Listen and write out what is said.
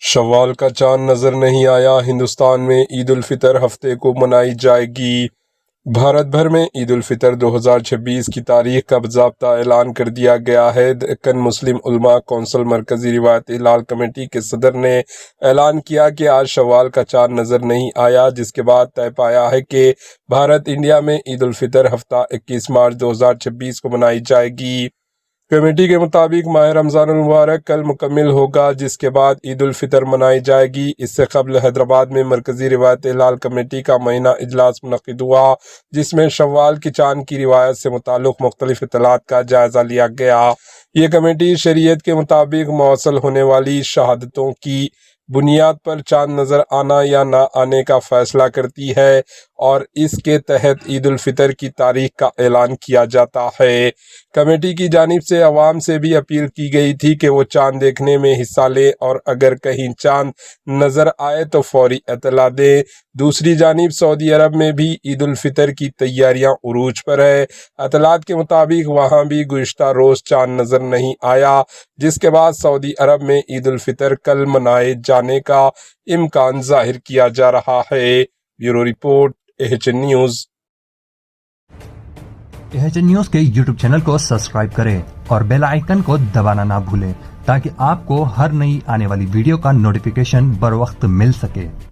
شوال کا چاند نظر نہیں آیا، ہندوستان میں عید الفطر ہفتے کو منائی جائے گی۔ بھارت بھر میں عید الفطر 2026 کی تاریخ کا باضابطہ اعلان کر دیا گیا ہے۔ دکن مسلم علماء کونسل مرکزی روایت ہلال کمیٹی کے صدر نے اعلان کیا کہ آج شوال کا چاند نظر نہیں آیا، جس کے بعد طے پایا ہے کہ بھارت انڈیا میں عید الفطر ہفتہ 21 مارچ 2026 کو منائی جائے گی۔ کمیٹی کے مطابق ماہ رمضان المبارک کل مکمل ہوگا، جس کے بعد عید الفطر منائی جائے گی۔ اس سے قبل حیدرآباد میں مرکزی روایت ہلال کمیٹی کا مہینہ اجلاس منعقد ہوا، جس میں شوال کے چاند کی روایت سے متعلق مختلف اطلاعات کا جائزہ لیا گیا۔ یہ کمیٹی شریعت کے مطابق موصل ہونے والی شہادتوں کی بنیاد پر چاند نظر آنا یا نہ آنے کا فیصلہ کرتی ہے اور اس کے تحت عید الفطر کی تاریخ کا اعلان کیا جاتا ہے۔ کمیٹی کی جانب سے عوام سے بھی اپیل کی گئی تھی کہ وہ چاند دیکھنے میں حصہ لیں اور اگر کہیں چاند نظر آئے تو فوری اطلاع دیں۔ دوسری جانب سعودی عرب میں بھی عید الفطر کی تیاریاں عروج پر ہے۔ اطلاعات کے مطابق وہاں بھی گزشتہ روز چاند نظر نہیں آیا، جس کے بعد سعودی عرب میں عید الفطر کل منائے جانے کا امکان ظاہر کیا جا رہا ہے۔ Bureau report AHN news. AHN news کے یوٹیوب چینل کو سبسکرائب کریں اور بیل آئیکن کو دبانا نہ بھولیں تاکہ آپ کو ہر نئی آنے والی ویڈیو کا نوٹیفیکیشن بر وقت مل سکے۔